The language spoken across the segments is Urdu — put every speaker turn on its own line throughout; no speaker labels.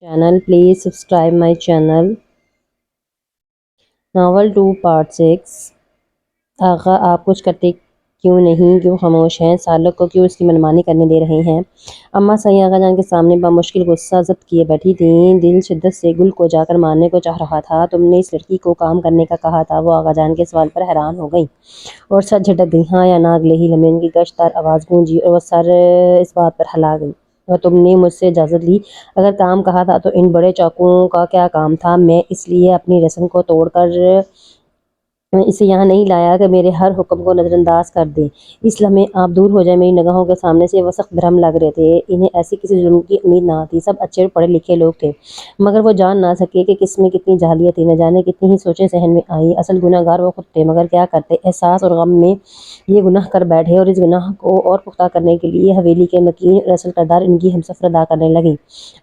channel. Please subscribe my channel. Novel 2 Part 6. آغا آپ کچھ کرتے کیوں نہیں، کیوں خاموش ہیں، سالک کو کیوں اس کی منمانی کرنے دے رہے ہیں؟ اماں سائیں آغا جان کے سامنے بمشکل غصہ ضبط کیے بیٹھی تھیں۔ دل شدت سے گل کو جا کر مارنے کو چاہ رہا تھا۔ تم نے اس لڑکی کو کام کرنے کا کہا تھا؟ وہ آغا جان کے سوال پر حیران ہو گئیں اور سر جھٹک گئیں۔ ہاں یا نا؟ اگلے ہی لمحے ان کی گشت دار آواز گونجی اور وہ سر اس بات پر ہلا گئیں۔ اور تم نے مجھ سے اجازت لی؟ اگر کام کہا تھا تو ان بڑے چاقوؤں کا کیا کام تھا؟ میں اس لیے اپنی رسم کو توڑ کر اسے یہاں نہیں لایا کہ میرے ہر حکم کو نظر انداز کر دیں۔ اس لمحے آپ دور ہو جائیں۔ میری نگاہوں کے سامنے سے وہ سخت برہم لگ رہے تھے۔ انہیں ایسی کسی ظلم کی امید نہ تھی۔ سب اچھے اور پڑھے لکھے لوگ تھے، مگر وہ جان نہ سکے کہ کس میں کتنی جاہلیت تھی۔ نہ جانے کتنی ہی سوچیں ذہن میں آئیں۔ اصل گناہ گار وہ خود تھے، مگر کیا کرتے؟ احساس اور غم میں یہ گناہ کر بیٹھے اور اس گناہ کو اور پختہ کرنے کے لیے حویلی کے مکین اور اصل کردار ان کی ہمسفر ادا کرنے لگیں۔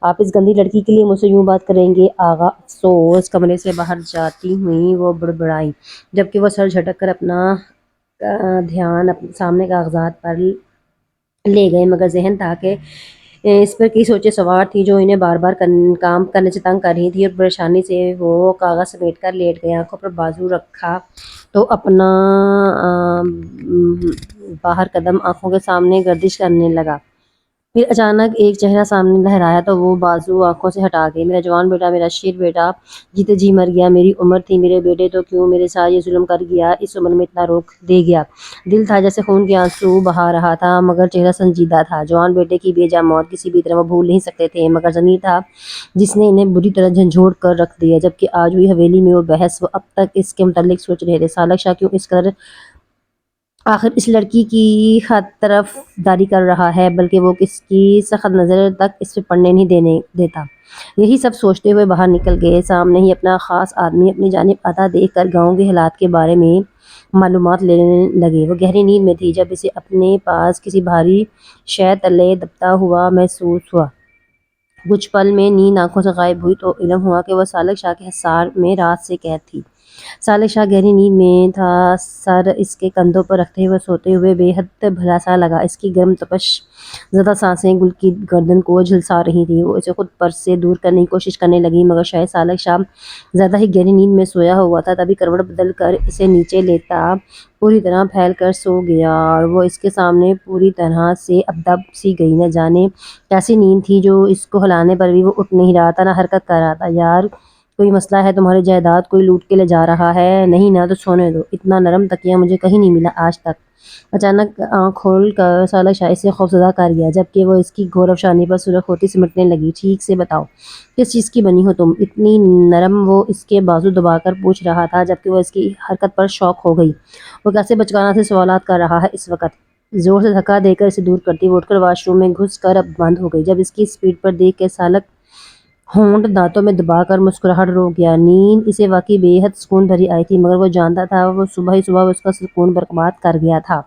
آپ اس گندی لڑکی کے لیے مجھ سے یوں بات کریں گے؟ آغا افسوس۔ کمرے سے باہر جاتی ہوئیں وہ بڑبڑائیں، جبکہ وہ سر جھٹک کر اپنا دھیان سامنے کاغذات پر لے گئے، مگر ذہن تھا کہ اس پر کی سوچیں سوار تھی جو انہیں بار بار کام کرنے سے تنگ کر رہی تھی۔ اور پریشانی سے وہ کاغذ سمیٹ کر لیٹ گئے، آنکھوں پر بازو رکھا تو اپنا باہر قدم آنکھوں کے سامنے گردش کرنے لگا۔ پھر اچانک ایک چہرہ سامنے لہرایا تو وہ بازو آنکھوں سے ہٹا گئی۔ میرا جوان بیٹا، میرا شیر بیٹا جیتے جی مر گیا۔ میری عمر تھی، میرے بیٹے تو کیوں میرے ساتھ یہ ظلم کر گیا؟ اس عمر میں اتنا روک دے گیا؟ دل تھا جیسے خون کے آنسو بہا رہا تھا، مگر چہرہ سنجیدہ تھا۔ جوان بیٹے کی بے جا موت کسی بھی طرح وہ بھول نہیں سکتے تھے، مگر ضمیر تھا جس نے انہیں بری طرح جھنجھوڑ کر رکھ دیا۔ جبکہ آج ہوئی حویلی میں وہ بحث، وہ اب تک اس کے متعلق سوچ رہے تھے، سالک شاہ کیوں اس قدر آخر اس لڑکی کی طرف داری کر رہا ہے، بلکہ وہ کس کی سخت نظر تک اس پہ پڑنے نہیں دیتا۔ یہی سب سوچتے ہوئے باہر نکل گئے۔ سامنے ہی اپنا خاص آدمی اپنی جانب آتا دیکھ کر گاؤں کے حالات کے بارے میں معلومات لینے لگے۔ وہ گہری نیند میں تھی جب اسے اپنے پاس کسی بھاری شے تلے دبتا ہوا محسوس ہوا۔ کچھ پل میں نیند آنکھوں سے غائب ہوئی تو علم ہوا کہ وہ سالک شاہ کے حصار میں رات سے قید تھی۔ سالک شاہ گہری نیند میں تھا، سر اس کے کندھوں پر رکھتے ہوئے سوتے ہوئے بے حد بھلا سا لگا۔ اس کی گرم تپش زدہ سانسیں گل کی گردن کو جھلسا رہی تھیں۔ وہ اسے خود پر سے دور کرنے کی کوشش کرنے لگی، مگر شاید سالک شاہ زیادہ ہی گہری نیند میں سویا ہوا تھا۔ تبھی کروٹ بدل کر اسے نیچے لیتا پوری طرح پھیل کر سو گیا اور وہ اس کے سامنے پوری طرح سے ابدب سی گئی۔ نہ جانے کیسی نیند تھی جو اس کو ہلانے پر بھی وہ اٹھ نہیں رہا تھا، نہ حرکت کر رہا تھا۔ یار کوئی مسئلہ ہے؟ تمہاری جائیداد کوئی لوٹ کے لے جا رہا ہے؟ نہیں نا؟ تو سونے دو۔ اتنا نرم تکیہ مجھے کہیں نہیں ملا آج تک۔ اچانک آنکھ کھول کر سالک شاہ اسے خوفزدہ کر گیا، جبکہ وہ اس کی گور افشانی پر سرخ ہوتی سمٹنے لگی۔ ٹھیک سے بتاؤ، کس چیز کی بنی ہو تم؟ اتنی نرم وہ اس کے بازو دبا کر پوچھ رہا تھا، جبکہ وہ اس کی حرکت پر شوق ہو گئی۔ وہ کیسے بچگانہ سے سوالات کر رہا ہے اس وقت؟ زور سے دھکا دے کر اسے دور کرتی وہ اٹھ کر واش روم میں گھس کر بند ہو گئی۔ جب اس کی سپیڈ پر دیکھ کے سالک ہونٹ دانتوں میں دبا کر مسکراہٹ روک گیا۔ نیند اسے واقعی بے حد سکون بھری آئی تھی، مگر وہ جانتا تھا وہ صبح ہی صبح اس کا سکون برباد کر گیا تھا۔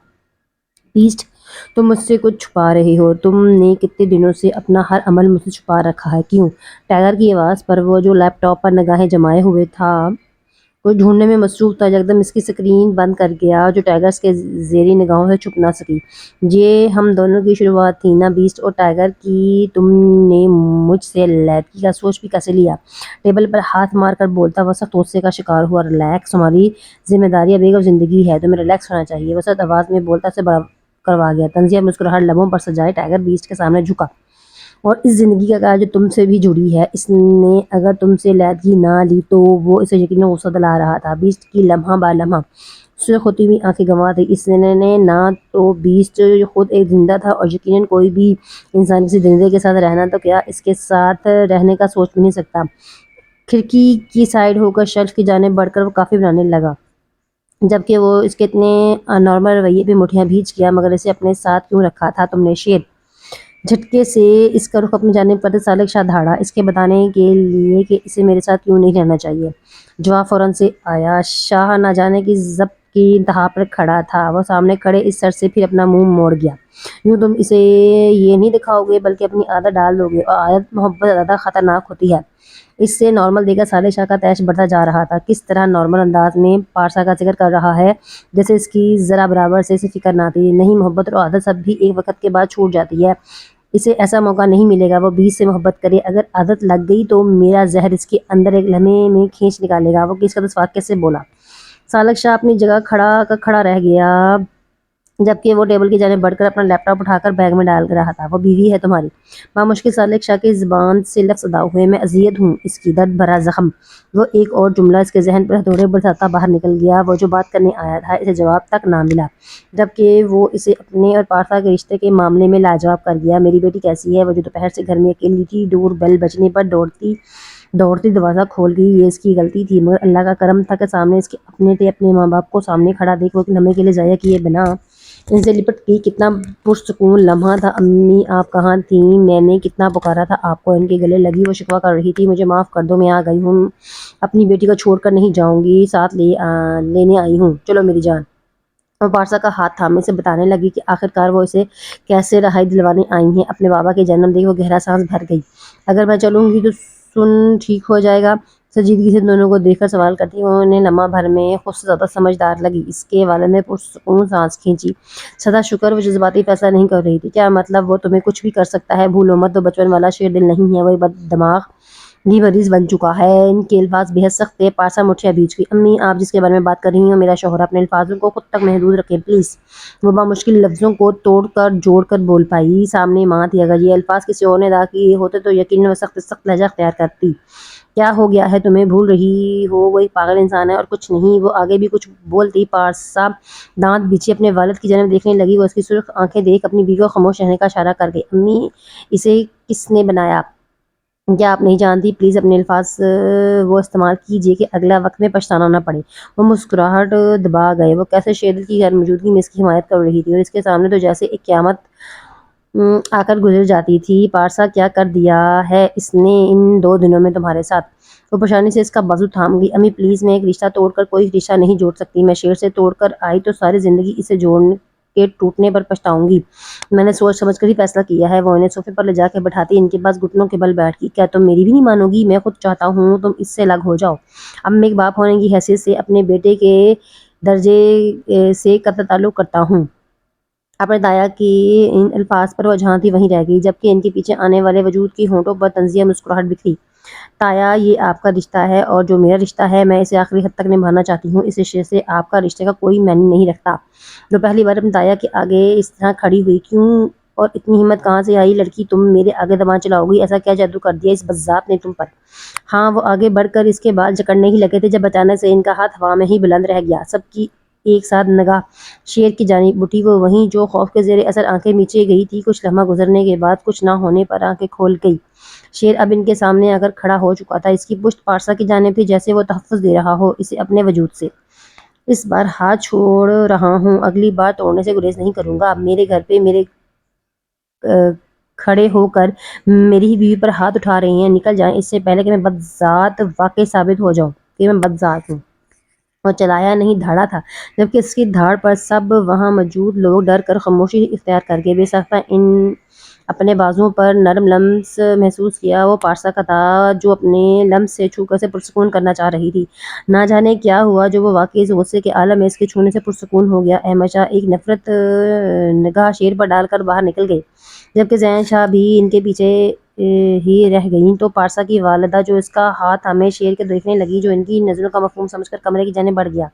بیسٹ، تم مجھ سے کچھ چھپا رہے ہو۔ تم نے کتنے دنوں سے اپنا ہر عمل مجھ سے چھپا رکھا ہے۔ کیوں؟ ٹائیگر کی آواز پر وہ جو لیپ ٹاپ پر نگاہیں جمائے ہوئے تھا، کوئی ڈھونڈنے میں مصروف تھا، یکدم اس کی سکرین بند کر گیا جو ٹائیگر کے زیریں نگاہوں سے چھپ نہ سکی۔ یہ ہم دونوں کی شروعات تھی نا بیسٹ اور ٹائیگر کی؟ تم نے مجھ سے علیحدگی کا سوچ بھی کیسے لیا؟ ٹیبل پر ہاتھ مار کر بولتا وہ سخت غصے کا شکار ہوا۔ ریلیکس، تمہاری ذمہ داری اب ایک اور زندگی ہے، تمہیں ریلیکس ہونا چاہیے۔ وہ سخت آواز میں بولتا اسے بڑا کروا گیا۔ طنزیہ مسکراہٹ لبوں پر سجائے ٹائیگر بیسٹ کے سامنے جھکا۔ اور اس زندگی کا کیا جو تم سے بھی جڑی ہے؟ اس نے اگر تم سے علیحدگی نہ لی تو وہ اسے یقیناً غصہ دلا رہا تھا۔ بیسٹ کی لمحہ بہ لمحہ سرخ ہوتی ہوئی آنکھیں گنوا دی۔ اس نے نہ تو بیسٹ خود ایک درندہ تھا اور یقیناً کوئی بھی انسان کسی درندے کے ساتھ رہنا تو کیا اس کے ساتھ رہنے کا سوچ بھی نہیں سکتا۔ کھڑکی کی سائیڈ ہو کر شیلف کی جانب بڑھ کر وہ کافی بنانے لگا، جبکہ وہ اس کے اتنے نارمل رویے پہ مٹھیاں بھیج گیا۔ مگر اسے اپنے ساتھ کیوں رکھا تھا تم نے شیر؟ جھٹکے سے اس کا رخ اپنی جانب کرتے سالک شاہ دھاڑا، اس کے بتانے کے لیے کہ اسے میرے ساتھ کیوں نہیں رہنا چاہیے۔ جواب فوراً سے آیا۔ شاہ نہ جانے کی ضبط کی انتہا پر کھڑا تھا۔ وہ سامنے کھڑے اس سر سے پھر اپنا منہ موڑ گیا۔ یوں تم اسے یہ نہیں دکھاؤ گے بلکہ اپنی عادت ڈال دو گے، اور عادت محبت زیادہ خطرناک ہوتی ہے۔ اس سے نارمل دیکھ کر سالک شاہ کا تیش بڑھتا جا رہا تھا۔ کس طرح نارمل انداز میں پارسا کا ذکر کر رہا ہے، جیسے اس کی ذرا برابر سے اسے فکر نہ تھی۔ نہیں، محبت اور عادت سب بھی ایک وقت کے بعد چھوٹ جاتی ہے۔ اسے ایسا موقع نہیں ملے گا وہ بیچ سے محبت کرے، اگر عادت لگ گئی تو میرا زہر اس کے اندر ایک لمحے میں کھینچ نکالے گا۔ وہ کس کا تصفیہ کیسے بولا۔ سالک شاہ اپنی جگہ کھڑا رہ گیا، جبکہ وہ ٹیبل کی جانب بڑھ کر اپنا لیپ ٹاپ اٹھا کر بیگ میں ڈال رہا تھا۔ وہ بیوی ہے تمہاری؟ بامشکل سالک شاہ کی زبان سے لفظ ادا ہوئے۔ میں اذیت ہوں اس کی، درد بھرا زخم۔ وہ ایک اور جملہ اس کے ذہن پر ہتھوڑے برساتا باہر نکل گیا۔ وہ جو بات کرنے آیا تھا اسے جواب تک نہ ملا، جبکہ وہ اسے اپنے اور پارتھا کے رشتے کے معاملے میں لاجواب کر گیا۔ میری بیٹی کیسی ہے؟ وہ جو دوپہر سے گھر میں اکیلی تھی، ڈور بیل بجنے پر دوڑتی دروازہ کھول گئی۔ یہ اس کی غلطی تھی، مگر اللہ کا کرم تھا کہ سامنے اس کے اپنے تھے۔ اپنے ماں باپ کو سامنے کھڑا دیکھ وہ لمحے کے لیے ضائع کیے بنا ان سے لپٹ گئی۔ کتنا پرسکون لمحہ تھا۔ امی آپ کہاں تھیں؟ میں نے کتنا پکارا تھا آپ کو۔ ان کے گلے لگی وہ شکوہ کر رہی تھی۔ مجھے معاف کر دو، میں آ گئی ہوں، اپنی بیٹی کو چھوڑ کر نہیں جاؤں گی، ساتھ لینے آئی ہوں، چلو میری جان۔ اور پارسا کا ہاتھ تھامے سے بتانے لگی کہ آخرکار وہ اسے کیسے رہائی دلوانے آئی ہیں۔ اپنے بابا کے جنم دیکھ وہ گہرا سانس بھر گئی۔ اگر میں چلوں گی تو سن ٹھیک ہو جائے گا؟ سنجیدگی سے دونوں کو دیکھ کر سوال کرتی وہ انہیں لمحہ بھر میں خود سے زیادہ سمجھدار لگی۔ اس کے والد نے پرسکون سانس کھینچی۔ سدا شکر، وہ جذباتی فیصلہ نہیں کر رہی تھی۔ کیا مطلب؟ وہ تمہیں کچھ بھی کر سکتا ہے، بھولو مت وہ بچپن والا شیر دل نہیں ہے، وہ بد دماغ بھی مریض بن چکا ہے۔ ان کے الفاظ بے حد سخت تھے۔ پارسا مٹھیاں بھیج گئی۔ امی آپ جس کے بارے میں بات کر رہی ہیں وہ میرا شوہر، اپنے الفاظوں کو خود تک محدود رکھیں پلیز۔ وہ بامشکل لفظوں کو جوڑ کر بول پائی۔ سامنے ماں تھی، اگر یہ الفاظ کسی اور نے ادا کیے ہوتے تو یقیناً وہ سخت لہجہ اختیار کرتی۔ کیا ہو گیا ہے تمہیں؟ بھول رہی ہو وہ ایک پاگل انسان ہے اور کچھ نہیں۔ وہ آگے بھی کچھ بولتی، پارسا دانت بیچے اپنے والد کی جانب دیکھنے لگی۔ وہ اس کی سرخ آنکھیں دیکھ اپنی بیوی کو خاموش رہنے کا اشارہ کر گئی۔ امی اسے کس نے بنایا؟ کیا آپ نہیں جانتی؟ پلیز اپنے الفاظ وہ استعمال کیجیے کہ اگلا وقت میں پچھتانا نہ پڑے۔ وہ مسکراہٹ دبا گئے۔ وہ کیسے شیر دل کی غیر موجودگی میں اس کی حمایت کر رہی تھی اور اس کے سامنے تو جیسے ایک قیامت آ کر گزر جاتی تھی۔ پارسا کیا کر دیا ہے اس نے ان 2 دنوں میں تمہارے ساتھ؟ وہ پریشانی سے اس کا بازو تھام گئی۔ امی پلیز، میں ایک رشتہ توڑ کر کوئی رشتہ نہیں جوڑ سکتی۔ میں شیر سے توڑ کر آئی تو ساری زندگی اسے جوڑ کے ٹوٹنے پر پچھتاؤں گی۔ میں نے سوچ سمجھ کر ہی فیصلہ کیا ہے۔ وہ انہیں صوفے پر لے جا کے بٹھاتی ان کے پاس گھٹنوں کے بل بیٹھ گئی۔ کیا تم میری بھی نہیں مانو گی؟ میں خود چاہتا ہوں تم اس سے الگ ہو جاؤ۔ اب میں ایک باپ ہونے کی حیثیت سے اپنے بیٹے کے درجے سے قطع تعلق کرتا ہوں۔ اپنے دایا کے ان الفاظ پر وہ جہاں تھی وہیں رہ گئی، جبکہ ان کے پیچھے آنے والے وجود کی ہونٹوں پر طنزیہ مسکراہٹ بکھری۔ تایا یہ آپ کا رشتہ ہے اور جو میرا رشتہ ہے میں اسے آخری حد تک نبھانا چاہتی ہوں۔ اس رشتے سے آپ کا رشتے کا کوئی معنی نہیں رکھتا۔ وہ پہلی بار اپنے تایا کے آگے اس طرح کھڑی ہوئی۔ کیوں اور اتنی ہمت کہاں سے آئی؟ لڑکی تم میرے آگے زبان چلاؤ گی؟ ایسا کیا جادو کر دیا اس بذات نے تم پر؟ ہاں، وہ آگے بڑھ کر اس کے بال جکڑنے ہی لگے تھے جب اچانک سے ان کا ہاتھ ہوا میں ہی بلند رہ گیا۔ سب کی ایک ساتھ نگاہ شیر کی جانب اٹھی۔ وہ وہیں جو خوف کے زیر اثر آنکھیں میچے گئی تھی، کچھ لمحہ گزرنے کے بعد کچھ نہ ہونے پر آنکھیں کھول گئی۔ شیر اب ان کے سامنے آ کر کھڑا ہو چکا تھا۔ اس کی پشت پارسا کی جانب تھی، جیسے وہ تحفظ دے رہا ہو اسے اپنے وجود سے۔ اس بار ہاتھ چھوڑ رہا ہوں، اگلی بار توڑنے سے گریز نہیں کروں گا۔ اب میرے گھر پہ میرے کھڑے ہو کر میری ہی بیوی پر ہاتھ اٹھا رہی ہیں، نکل جائیں اس سے پہلے کہ میں بدذات واقعی ثابت ہو جاؤں کہ میں بدذات ہوں۔ وہ چلایا نہیں، دھاڑا تھا، جبکہ اس کی دھاڑ پر سب وہاں موجود لوگ ڈر کر خاموشی اختیار کر گئے۔ بے ساختہ ان اپنے بازوؤں پر نرم لمس محسوس کیا۔ وہ پارسا کا تھا جو اپنے لمس سے چھو کر اسے پرسکون کرنا چاہ رہی تھی۔ نہ جانے کیا ہوا جو وہ واقعی اس غصے کے عالم میں اس کے چھونے سے پرسکون ہو گیا۔ احمد شاہ ایک نفرت نگاہ شیر پر ڈال کر باہر نکل گئے، جبکہ زین شاہ بھی ان کے پیچھے ہی رہ گئیں۔ تو پارسا کی والدہ جو اس کا ہاتھ تھامے شیر کے دیکھنے لگی، جو ان کی نظروں کا مفہوم سمجھ کر کمرے کی جانب بڑھ گیا۔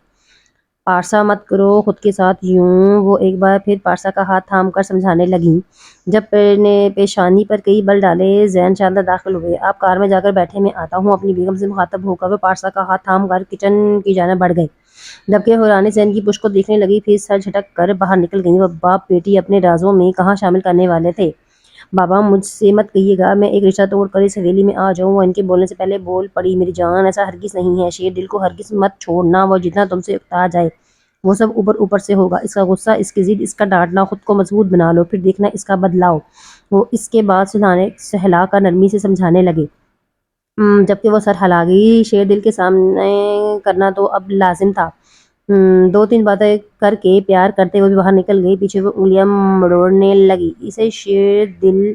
پارسا مت کرو خود کے ساتھ یوں، وہ ایک بار پھر پارسا کا ہاتھ تھام کر سمجھانے لگیں۔ جب پیشانی پر کئی بل ڈالے زین شاہ اندر داخل ہوئے۔ آپ کار میں جا کر بیٹھے، میں آتا ہوں، اپنی بیگم سے مخاطب ہو کر وہ پارسا کا ہاتھ تھام کر کچن کی جانب بڑھ گئے، جبکہ حیرانی سے ان کی پشت کو دیکھنے لگی، پھر سر جھٹک کر باہر نکل گئیں۔ وہ باپ بیٹی اپنے رازوں میں کہاں شامل کرنے والے تھے؟ بابا مجھ سے مت کہیے گا میں ایک رشتہ توڑ کر اس حویلی میں آ جاؤں۔ وہ ان کے بولنے سے پہلے بول پڑی، میری جان ایسا ہرگز نہیں ہے۔ شیر دل کو ہرگز مت چھوڑنا، وہ جتنا تم سے اکتا جائے وہ سب اوپر سے ہوگا۔ اس کا غصہ، اس کی ضد، اس کا ڈانٹنا، خود کو مضبوط بنا لو، پھر دیکھنا اس کا بدلاؤ۔ وہ اس کے بعد سہلا کر نرمی سے سمجھانے لگے، جبکہ وہ سر ہلا گئی۔ شیر دل کے سامنے کرنا تو اب لازم تھا۔ 2-3 باتیں کر کے پیار کرتے ہوئے بھی باہر نکل گئی۔ پیچھے وہ انگلیاں مڑوڑنے لگی۔ اسے شیر دل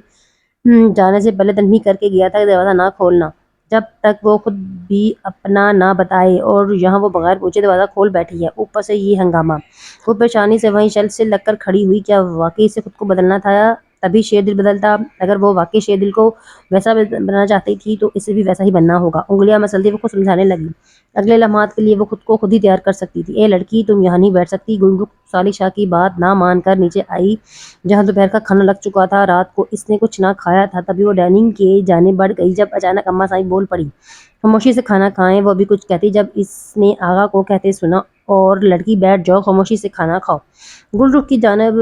جانے سے پہلے تنبیہ کر کے گیا تھا کہ دروازہ نہ کھولنا جب تک وہ خود بھی اپنا نہ بتائے، اور یہاں وہ بغیر پوچھے دروازہ کھول بیٹھی ہے، اوپر سے یہ ہنگامہ۔ وہ پریشانی سے وہیں شل سے لگ کر کھڑی ہوئی۔ کیا واقعی اسے خود کو بدلنا تھا تبھی شیر دل بدلتا، اگر وہ واقعی شیر دل کو ویسا بننا چاہتی تھی تو اسے بھی ویسا ہی بننا ہوگا۔ انگلیاں مسلتے وہ خود سمجھانے لگی، اگلے لمحات کے لیے وہ خود کو خود ہی تیار کر سکتی تھی۔ اے لڑکی، تم یہاں نہیں بیٹھ سکتی۔ گل رخ صالح شاہ کی بات نہ مان کر نیچے آئی جہاں دوپہر کا کھانا لگ چکا تھا۔ رات کو اس نے کچھ نہ کھایا تھا، تبھی وہ ڈائننگ کی جانب بڑھ گئی جب اچانک اماں صاحب بول پڑی، خاموشی سے کھانا کھائیں۔ وہ بھی کچھ کہتی جب اس نے آغا کو کہتے سنا، اور لڑکی بیٹھ جاؤ، خاموشی سے کھانا کھاؤ۔ گل رخ کی جانب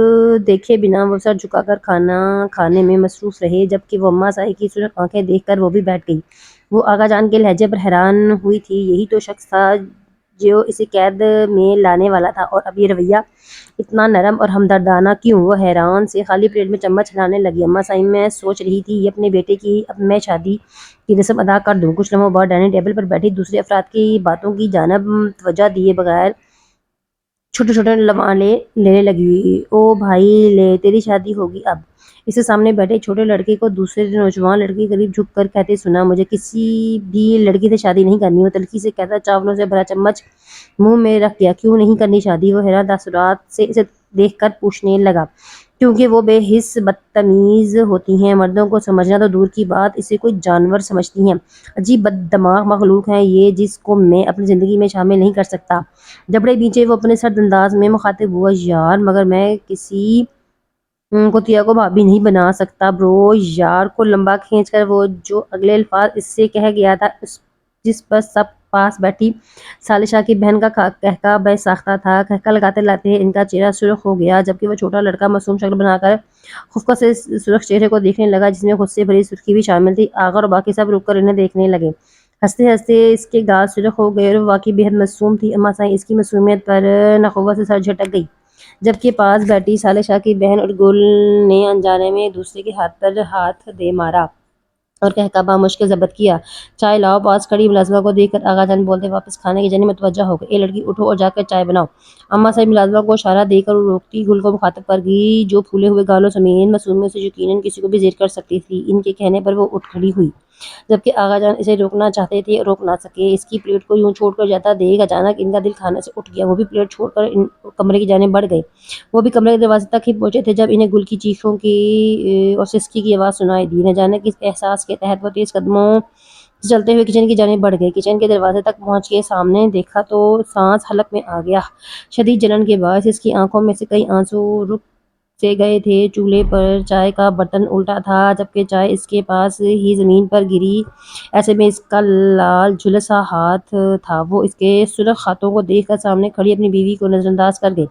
دیکھے بنا وہ سر جھکا کر کھانا کھانے میں مصروف رہے، جبکہ وہ اماں صاحب کی سرخ آنکھیں دیکھ کر وہ بھی بیٹھ گئی۔ وہ آغا جان کے لہجے پر حیران ہوئی تھی، یہی تو شخص تھا جو اسے قید میں لانے والا تھا، اور اب یہ رویہ اتنا نرم اور ہمدردانہ کیوں؟ وہ حیران سے خالی پلیٹ میں چمچ ہلانے لگی۔ اماں صاحب میں سوچ رہی تھی یہ اپنے بیٹے کی اب میں شادی کی رسم ادا کر دوں۔ کچھ لمحوں بعد ڈائننگ ٹیبل پر بیٹھی دوسرے افراد کی باتوں کی جانب توجہ دیے بغیر چھوٹے چھوٹے لمحے لینے لگی۔ او بھائی لے، تیری شادی ہوگی اب؟ اس کے سامنے بیٹھے چھوٹے لڑکے کو دوسرے نوجوان لڑکے کے قریب جھک کر کہتے سنا، مجھے کسی بھی لڑکی سے شادی نہیں کرنی۔ وہ تلخی سے کہتا چاولوں سے بھرا چمچ منہ میں رکھ دیا، کیوں نہیں کرنی شادی؟ وہ حیران تاثرات سے اسے دیکھ کر پوچھنے لگا، کیونکہ وہ بے حس بدتمیز ہوتی ہیں، مردوں کو سمجھنا تو دور کی بات اسے کوئی جانور سمجھتی ہیں۔ عجیب بد دماغ مخلوق ہے یہ، جس کو میں اپنی زندگی میں شامل نہیں کر سکتا۔ جبڑے بیچے وہ اپنے سرد انداز میں مخاطب ہوا، یار مگر میں کسی کتیا کو بھابھی نہیں بنا سکتا برو۔ یار کو لمبا کھینچ کر وہ جو اگلے الفاظ اس سے کہہ گیا تھا، جس پر سب پاس بیٹھی صالح شاہ کی بہن کا کہکا بے ساختہ تھا۔ کہکا لگاتے لگاتے ان کا چہرہ سرخ ہو گیا، جبکہ وہ چھوٹا لڑکا معصوم شکل بنا کر خفقہ سے سرخ چہرے کو دیکھنے لگا، جس میں غصے بھری سرخی بھی شامل تھی۔ آغا اور باقی سب رک کر انہیں دیکھنے لگے۔ ہنستے ہنستے اس کے گال سرخ ہو گئے اور وہ واقعی بے حد معصوم تھی۔ اماں صاحب اس کی معصومیت پر نخوت سے سر جھٹک گئی، جبکہ پاس بیٹھی صالح شاہ کی بہن اور گل نے انجانے میں ایک دوسرے کے ہاتھ پر ہاتھ دے مارا اور کہکا بامشکل ضبط کیا۔ چائے لاؤ۔ پاس کھڑی ملازمہ کو دیکھ کر آغا جان بولتے واپس کھانے کی جانب متوجہ ہو گئے، اے لڑکی اٹھو اور جا کر چائے بناؤ۔ اماں صاحب ملازمہ کو اشارہ دے کر روکتی گل کو مخاطب کر گئی، جو پھولے ہوئے گالوں سمیت معصومیت سے یقیناً کسی کو بھی زیر کر سکتی تھی۔ ان کے کہنے پر وہ اٹھ کھڑی ہوئی، جبکہ آغا جان اسے روکنا چاہتے تھے اور روک نہ سکے۔ اس کی پلیٹ کو یوں چھوڑ کر جاتا دیکھ اچانک ان کا دل کھانے سے اٹھ گیا۔ وہ بھی پلیٹ چھوڑ کر کمرے کی جانب بڑھ گئے۔ وہ بھی کمرے کے دروازے تک ہی پہنچے تھے جب انہیں گل کی چیخوں کی اور سسکی کی آواز سنائی دی۔ نہ جانے کس احساس کے تحت وہ تیز قدموں سے چلتے ہوئے کچن کی جانب بڑھ گئے۔ کچن کے دروازے تک پہنچ کے سامنے دیکھا تو سانس حلق میں آ گیا۔ شدید جلن کے باعث اس کی آنکھوں میں سے کئی آنسو رک سے گئے تھے۔ چولہے پر چائے کا برتن الٹا تھا، جبکہ چائے اس کے پاس ہی زمین پر گری، ایسے میں اس کا لال جھلسا ہاتھ تھا۔ وہ اس کے سرخ ہاتھوں کو دیکھ کر سامنے کھڑی اپنی بیوی کو نظر انداز کر گئے۔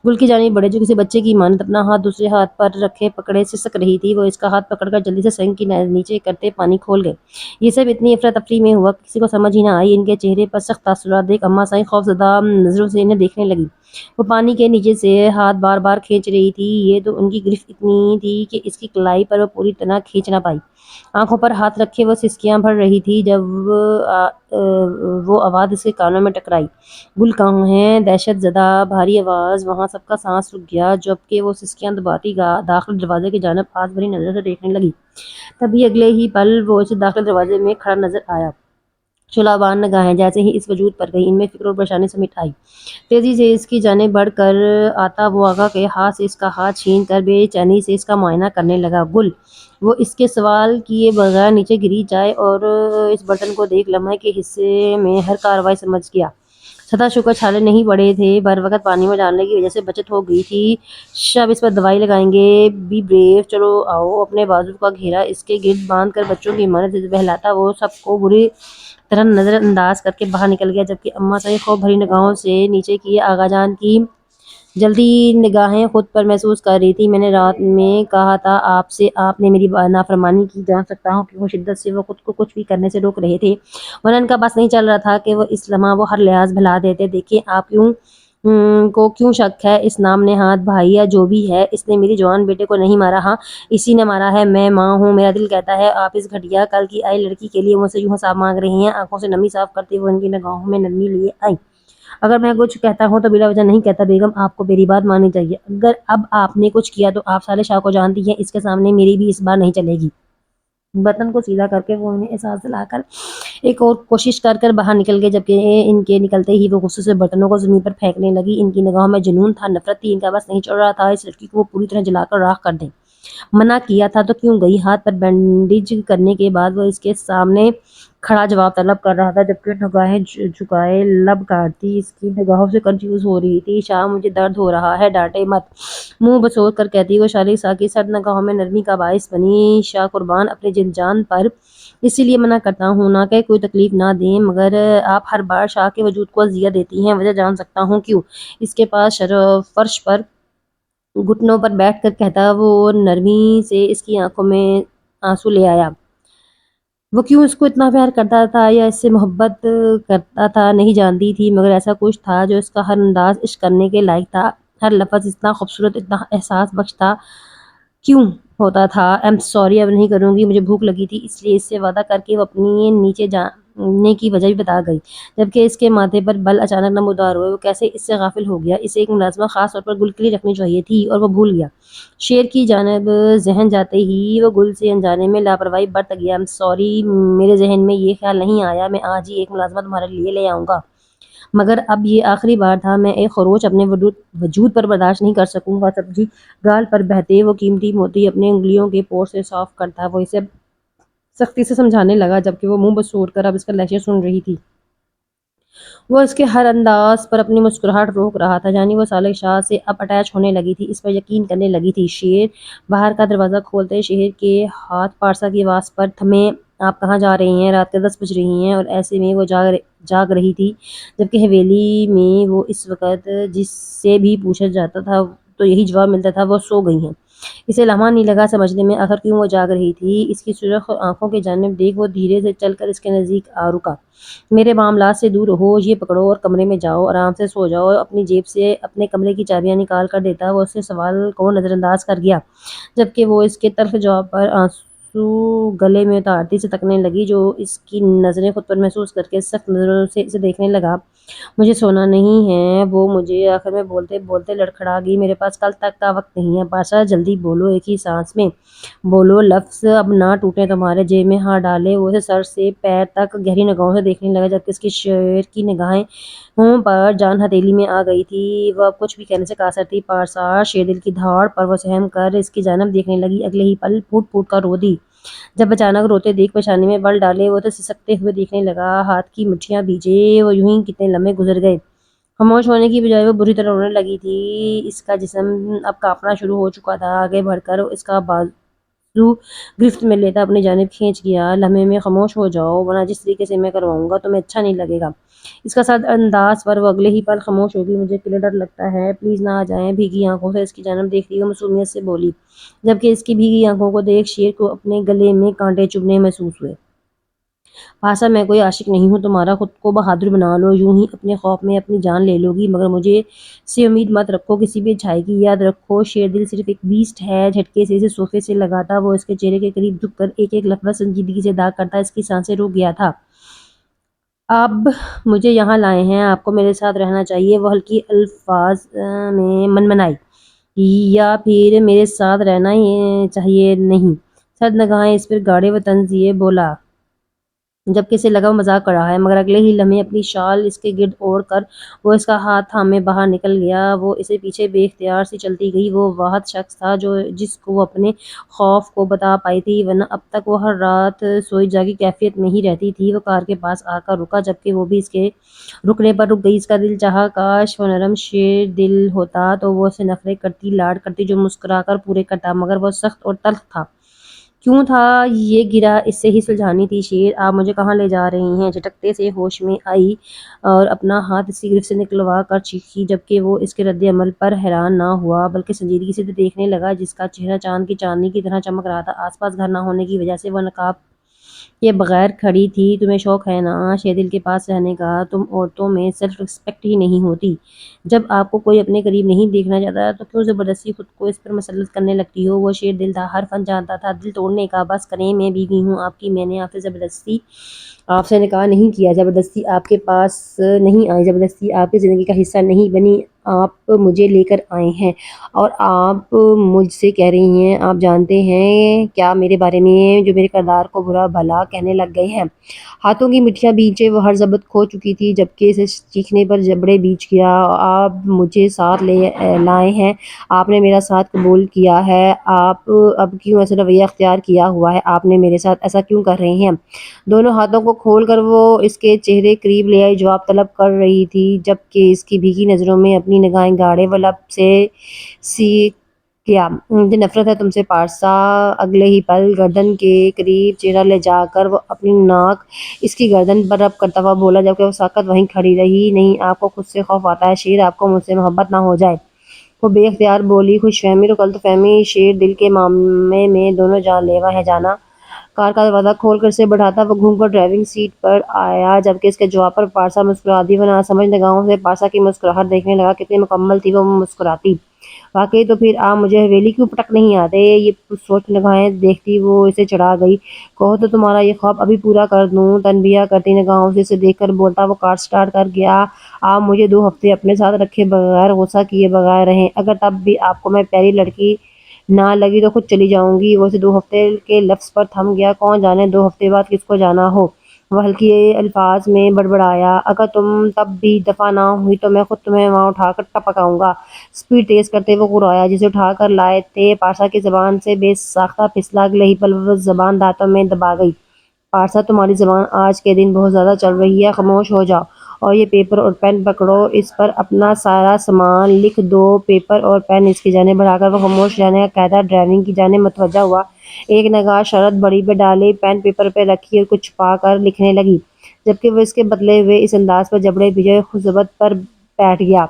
گل کی جانب بڑھے، جو کسی بچے کی مانند اپنا ہاتھ دوسرے ہاتھ پر رکھے پکڑے سسک رہی تھی۔ وہ اس کا ہاتھ پکڑ کر جلدی سے سنک کی نیچے کرتے پانی کھول گئے۔ یہ سب اتنی افراتفری میں ہوا کہ کسی کو سمجھ ہی نہ آئی۔ ان کے چہرے پر سخت تاثرات دیکھ اماں صاحب خوفزدہ نظروں سے انہیں دیکھنے لگی۔ وہ پانی کے نیچے سے ہاتھ بار بار کھینچ رہی تھی، یہ تو ان کی گرفت اتنی تھی کہ اس کی کلائی پر وہ پوری طرح کھینچ نہ پائی۔ آنکھوں پر ہاتھ رکھے وہ سسکیاں بھر رہی تھی جب وہ آواز اس کے کانوں میں ٹکرائی، گل کہاں ہے؟ دہشت زدہ بھاری آواز۔ وہاں سب کا سانس رک گیا، جبکہ وہ سسکیاں دباتی داخل دروازے کی جانب آس بھری نظروں سے دیکھنے لگی۔ تبھی اگلے ہی پل وہ اسے داخل دروازے میں کھڑا نظر آیا۔ شعلہ بان نگاہیں جیسے ہی اس وجود پر گئی، ان میں فکر اور پریشانی سمیٹ آئی۔ تیزی سے اس کی جانب بڑھ کر آتا وہ آغا کے ہاتھ سے اس کا ہاتھ چھین کر بے چینی سے اس کا معائنہ کرنے لگا۔ گل، وہ اس کے سوال کیے بغیر نیچے گری، چائے اور اس برتن کو دیکھ لمحے کے حصے میں ہر کارروائی سمجھ گیا۔ خدا شکر چھالے نہیں پڑے تھے، بروقت پانی میں ڈالنے کی وجہ سے بچت ہو گئی تھی۔ شب اس پر دوائی لگائیں گے۔ بی بریو، چلو آؤ۔ اپنے بازو کا گھیرا اس کے گرد باندھ کر بچوں کی مانند بہلاتا وہ سب کو بری طرح نظر انداز کر کے باہر نکل گیا، جبکہ اماں صاحب خوف بھری نگاہوں سے نیچے کیے آغا جان کی جلدی نگاہیں خود پر محسوس کر رہی تھی۔ میں نے رات میں کہا تھا آپ سے، آپ نے میری نافرمانی کی۔ جان سکتا ہوں کہ وہ شدت سے وہ خود کو کچھ بھی کرنے سے روک رہے تھے، ورنہ ان کا بس نہیں چل رہا تھا کہ وہ اس لمحہ وہ ہر لحاظ بھلا دیتے۔ دیکھیں آپ کو کیوں شک ہے اس نام نہاد بھائی یا جو بھی ہے، اس نے میری جوان بیٹے کو نہیں مارا۔ ہاں اسی نے مارا ہے۔ میں ماں ہوں، میرا دل کہتا ہے آپ اس گھٹیا کل کی آئی لڑکی کے لیے مجھ سے یوں حساب مانگ رہی ہیں۔ آنکھوں سے نمی صاف کرتے ہوئے ان کی نگاہوں میں نرمی لیے آئی، اگر میں کچھ کہتا ہوں تو بلا وجہ نہیں کہتا بیگم، آپ کو میری بات ماننی چاہیے۔ اگر اب آپ نے کچھ کیا تو آپ صالح شاہ کو جانتی ہیں، اس کے سامنے میری بھی اس بار نہیں چلے گی۔ برتن کو سیدھا کر کے وہ انہیں احساس دلا کر ایک اور کوشش کر باہر نکل گئے، جبکہ ان کے نکلتے ہی وہ غصے سے برتنوں کو زمین پر پھینکنے لگی۔ ان کی نگاہوں میں جنون تھا، نفرت تھی، ان کا بس نہیں چل رہا تھا اس لڑکی کو وہ پوری طرح جلا کر راکھ کر دیں۔ منع کیا تھا تو کیوں گئی؟ ہاتھ پر بینڈیج کرنے کے بعد وہ اس کے سامنے کھڑا جواب طلب کر رہا تھا، جبکہ نگاہیں جھکائے لب کاٹتی اس کی نگاہوں سے کنفیوز ہو رہی تھی۔ شام، مجھے درد ہو رہا ہے، ڈانٹے مت، منہ بسور کر کہتی وہ شالی سا کی سرد نگاہوں میں نرمی کا باعث بنی۔ شاہ قربان اپنے جان پر، اسی لیے منع کرتا ہوں نہ کہ کوئی تکلیف نہ دیں، مگر آپ ہر بار شاہ کے وجود کو اذیت دیتی ہیں، وجہ جان سکتا ہوں کیوں؟ اس کے پاس فرش پر گھٹنوں پر بیٹھ کر کہتا وہ نرمی سے اس کی آنکھوں میں آنسو لے آیا۔ وہ کیوں اس کو اتنا پیار کرتا تھا یا اس سے محبت کرتا تھا نہیں جانتی تھی، مگر ایسا کچھ تھا جو اس کا ہر انداز عشق کرنے کے لائق تھا، ہر لفظ اتنا خوبصورت، اتنا احساس بخش تھا۔ کیوں ہوتا تھا؟ ایم سوری، اب نہیں کروں گی، مجھے بھوک لگی تھی اس لیے۔ اس سے وعدہ کر کے وہ اپنی نیچے جانے کی وجہ بھی بتا گئی، جبکہ اس کے ماتھے پر بل اچانک نمودار ہوئے۔ وہ کیسے اس سے غافل ہو گیا؟ اسے ایک ملازمہ خاص طور پر گل کے لیے رکھنی چاہیے تھی اور وہ بھول گیا۔ شیر کی جانب ذہن جاتے ہی وہ گل سے انجانے میں لاپرواہی برت گیا۔ ایم سوری، میرے ذہن میں یہ خیال نہیں آیا، میں آج ہی ایک ملازمہ تمہارے لیے لے آؤں گا، مگر اب یہ آخری بار تھا، میں ایک خروچ اپنے وجود پر برداشت نہیں کر سکوں گا۔ سبزی گال پر بہتے وہ قیمتی موتی اپنے انگلیوں کے پور سے صاف کرتا وہ اسے سختی سے سمجھانے لگا، جبکہ وہ منہ بسور کر اب اس کا لیکچر سن رہی تھی۔ وہ اس کے ہر انداز پر اپنی مسکراہٹ روک رہا تھا، یعنی وہ صالح شاہ سے اب اٹیچ ہونے لگی تھی، اس پر یقین کرنے لگی تھی۔ شیر باہر کا دروازہ کھولتے شہر کے ہاتھ پارسا کی آواز پر تھمے۔ آپ کہاں جا رہی ہیں؟ رات کے 10 بج رہی ہیں اور ایسے میں وہ جاگ رہی تھی، جبکہ حویلی میں وہ اس وقت جس سے بھی پوچھا جاتا تھا تو یہی جواب ملتا تھا، وہ سو گئی ہیں۔ اسے لمحہ نہیں لگا سمجھنے میں آخر کیوں وہ جاگ رہی تھی۔ اس کی سرخ آنکھوں کی جانب دیکھ وہ دھیرے سے چل کر اس کے نزدیک آ رکا۔ میرے معاملات سے دور رہو، یہ پکڑو اور کمرے میں جاؤ، آرام سے سو جاؤ۔ اپنی جیب سے اپنے کمرے کی چابیاں نکال کر دیتا وہ اس کے سوال کو نظر انداز کر گیا، جبکہ وہ اس کے تلخ جواب پر آنسو گلے میں اتارتی سے تکنے لگی، جو اس کی نظریں خود پر محسوس کر کے سخت نظروں سے اسے دیکھنے لگا۔ مجھے سونا نہیں ہے، وہ مجھے آخر میں بولتے بولتے لڑکھڑا گئی، میرے پاس کل تک کا وقت نہیں ہے۔ پاشا جلدی بولو، ایک ہی سانس میں بولو، لفظ اب نہ ٹوٹیں تمہارے۔ جیب میں ہاتھ ڈالے وہ اسے سر سے پیر تک گہری نگاہوں سے دیکھنے لگا، جبکہ اس کی شیر کی نگاہیں پر جان ہتھیلی میں آ گئی تھی۔ وہ اب کچھ بھی کہنے سے قاصر تھی۔ پارسا شیر دل کی دھاڑ پر وہ سہم کر اس کی جانب دیکھنے لگی، اگلے ہی پل پھوٹ پھوٹ کر رو دی۔ جب اچانک روتے دیکھ پیشانی میں بل ڈالے وہ اسے سسکتے ہوئے دیکھنے لگا، ہاتھ کی مٹھیاں بھیجے وہ یوں ہی کتنے لمحے گزر گئے۔ خاموش ہونے کی بجائے وہ بری طرح رونے لگی تھی۔ اس کا جسم اب کانپنا شروع ہو چکا تھا۔ آگے بڑھ کر اس کا بازو گرفت میں لیتا اپنی جانب کھینچ گیا۔ لمحے میں خاموش ہو جاؤ، ورنہ جس طریقے سے میں کرواؤں گا تمہیں اچھا نہیں لگے گا۔ اس کا سرد انداز پر وہ اگلے ہی پل خاموش ہوگی۔ مجھے قلعہ ڈر لگتا ہے، پلیز نہ آ جائیں، بھیگی آنکھوں سے اس کی جانب دیکھتی وہ معصومیت سے بولی، جبکہ اس کی بھیگی آنکھوں کو دیکھ شیر کو اپنے گلے میں کانٹے چبھنے محسوس ہوئے۔ پاشا، میں کوئی عاشق نہیں ہوں، تمہارا خود کو بہادر بنا لو، یوں ہی اپنے خوف میں اپنی جان لے لو گی، مگر مجھے سے امید مت رکھو کسی بھی اچھائی کی۔ یاد رکھو شیر دل صرف ایک بیسٹ ہے۔ جھٹکے سے اسے صوفے سے لگاتا وہ اس کے چہرے کے قریب جھک کر ایک ایک لفظ سنجیدگی سے ادا کرتا اس کی سانسیں رک گیا تھا۔ اب مجھے یہاں لائے ہیں، آپ کو میرے ساتھ رہنا چاہیے، وہ ہلکی الفاظ میں منمنائی، یا پھر میرے ساتھ رہنا ہی چاہیے نہیں؟ سرد نگاہیں اس پر گاڑے وہ طنز یہ بولا، جبکہ اسے لگا وہ مذاق کر رہا ہے، مگر اگلے ہی لمحے اپنی شال اس کے گرد اوڑھ کر وہ اس کا ہاتھ تھامے باہر نکل گیا۔ وہ اسے پیچھے بے اختیار سی چلتی گئی۔ وہ واحد شخص تھا جس کو وہ اپنے خوف کو بتا پائی تھی، ورنہ اب تک وہ ہر رات سوئی جاگی کیفیت میں ہی رہتی تھی۔ وہ کار کے پاس آ کر رکا، جبکہ وہ بھی اس کے رکنے پر رک گئی۔ اس کا دل چاہا کاش وہ نرم شیر دل ہوتا تو وہ اسے نخرے کرتی، لاڈ کرتی، جو مسکرا کر پورے کرتا، مگر وہ سخت اور تلخ تھا۔ کیوں تھا یہ گرہ اس سے ہی سلجھانی تھی۔ شیر، آپ مجھے کہاں لے جا رہی ہیں؟ جھٹکتے سے ہوش میں آئی اور اپنا ہاتھ اس کی گرفت سے نکلوا کر چیخی، جبکہ وہ اس کے رد عمل پر حیران نہ ہوا بلکہ سنجیدگی سے دیکھنے لگا، جس کا چہرہ چاند کی چاندنی کی طرح چمک رہا تھا۔ آس پاس گھر نہ ہونے کی وجہ سے وہ نقاب کے بغیر کھڑی تھی۔ تمہیں شوق ہے نا شیر دل کے پاس رہنے کا؟ تم عورتوں میں سیلف ریسپیکٹ ہی نہیں ہوتی؟ جب آپ کو کوئی اپنے قریب نہیں دیکھنا چاہتا تو کیوں زبردستی خود کو اس پر مسلط کرنے لگتی ہو؟ وہ شیر دل تھا، ہر فن جانتا تھا دل توڑنے کا۔ بس کریں، میں بیوی ہوں آپ کی، میں نے آپ سے زبردستی آپ سے نکاح نہیں کیا، زبردستی آپ کے پاس نہیں آئی، زبردستی آپ کی زندگی کا حصہ نہیں بنی۔ آپ مجھے لے کر آئے ہیں اور آپ مجھ سے کہہ رہی ہیں آپ جانتے ہیں کیا میرے بارے میں، جو میرے کردار کو برا بھلا کہنے لگ گئے ہیں۔ ہاتھوں کی مٹھیاں بیچے وہ ہر ضبط کھو چکی تھی، جبکہ اسے چیخنے پر جبڑے بیچ گیا۔ آپ مجھے ساتھ لائے ہیں، آپ نے میرا ساتھ قبول کیا ہے، آپ اب کیوں ایسا رویہ اختیار کیا ہوا ہے، آپ نے میرے ساتھ ایسا کیوں کر رہے ہیں؟ دونوں ہاتھوں کو کھول کر وہ اس کے چہرے قریب لے آئی، جواب طلب کر رہی تھی، جبکہ اس کی بھیگی نظروں میں اپنی نگاہیں گاڑے وہ لب سے سی کیا۔ مجھے نفرت ہے تم سے پارسا۔ اگلے ہی پل گردن کے قریب چہرہ لے جا کر وہ اپنی ناک اس کی گردن پر رب کرتا ہوا بولا، جبکہ وہ ساکت وہیں کھڑی رہی۔ نہیں، آپ کو خود سے خوف آتا ہے شیر، آپ کو مجھ سے محبت نہ ہو جائے؟ وہ بے اختیار بولی۔ خوش فہمی اور غلط فہمی شیر دل کے معامے میں دونوں جان لیوا ہے جانا۔ کار کا دروازہ کھول کر اسے بڑھاتا وہ گھوم کر ڈرائیونگ سیٹ پر آیا، جبکہ اس کے جواب پر پارسا مسکراتی وہ ناسمجھ نگاہوں سے پارسا کی مسکراہٹ دیکھنے لگا۔ کتنی مکمل تھی وہ مسکراتی! واقعی تو پھر آپ مجھے حویلی کیوں پٹک نہیں آتے؟ یہ سوچ نگاہیں دیکھتی وہ اسے چڑھا گئی۔ کہو تو تمہارا یہ خواب ابھی پورا کر دوں، تنبیہ کرتی نگاہوں سے اسے دیکھ کر بولتا وہ کار سٹارٹ کر گیا۔ آپ مجھے 2 ہفتے اپنے ساتھ رکھے بغیر، غصہ کیے بغیر رہیں، اگر تب بھی آپ کو میں پیاری لڑکی نہ لگی تو خود چلی جاؤں گی۔ وہ اسے 2 ہفتے کے لفظ پر تھم گیا، کون جانے 2 ہفتے بعد کس کو جانا ہو۔ وہ ہلکی الفاظ میں بڑبڑایا، اگر تم تب بھی دفع نہ ہوئی تو میں خود تمہیں وہاں اٹھا کر ٹپکاؤں گا۔ سپیڈ تیز کرتے وہ گرایا جسے اٹھا کر لائے تھے۔ پارسا کی زبان سے بے ساختہ پھسلا، اگلے ہی پل وہ زبان دانتوں میں دبا گئی۔ پارسا تمہاری زبان آج کے دن بہت زیادہ چل رہی ہے، خاموش ہو جاؤ اور یہ پیپر اور پین پکڑو، اس پر اپنا سارا سامان لکھ دو۔ پیپر اور پین اس کی جانب بڑھا کر وہ خاموش رہنے کا قاعدہ ڈرائیونگ کی جانب متوجہ ہوا۔ ایک نگاہ شرط بڑی پہ ڈالی، پین پیپر پہ رکھی اور کچھ چھپا کر لکھنے لگی، جبکہ وہ اس کے بدلے ہوئے اس انداز پر جبڑے بھیجے خود ضبط پر بیٹھ گیا۔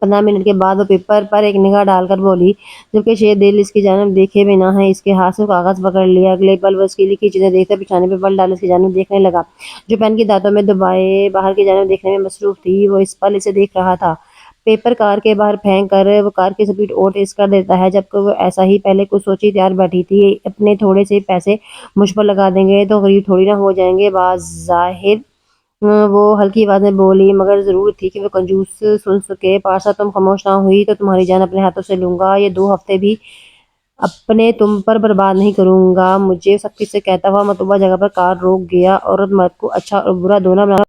15 منٹ کے بعد وہ پیپر پر ایک نگاہ ڈال کر بولی، جبکہ شیر دل اس کی جانب دیکھے بنا ہے، اس کے ہاتھ سے کاغذ پکڑ لیا۔ اگلے پل وہ اس کی لکھی چیزیں دیکھ کر بچھانے پہ بل ڈال اس کی جانب دیکھنے لگا، جو پین کی دانتوں میں دبائے باہر کی جانب دیکھنے میں مصروف تھی۔ وہ اس پل اسے دیکھ رہا تھا۔ پیپر کار کے باہر پھینک کر وہ کار کی سپیڈ اور تیز کر دیتا ہے، جبکہ وہ ایسا ہی پہلے کچھ سوچی تیار بیٹھی تھی، اپنے تھوڑے سے پیسے مجھ پر لگا دیں گے تو غریب تھوڑی نہ ہو جائیں گے۔ بظاہر وہ ہلکی آواز میں بولی، مگر ضرور تھی کہ وہ کنجوس سن سکے۔ پارسا تم خاموش نہ ہوئی تو تمہاری جان اپنے ہاتھوں سے لوں گا، یہ 2 ہفتے بھی اپنے تم پر برباد نہیں کروں گا۔ مجھے سختی سے کہتا ہوا مطلوبہ جگہ پر کار روک گیا۔ عورت مرد کو اچھا اور برا دونوں بنانا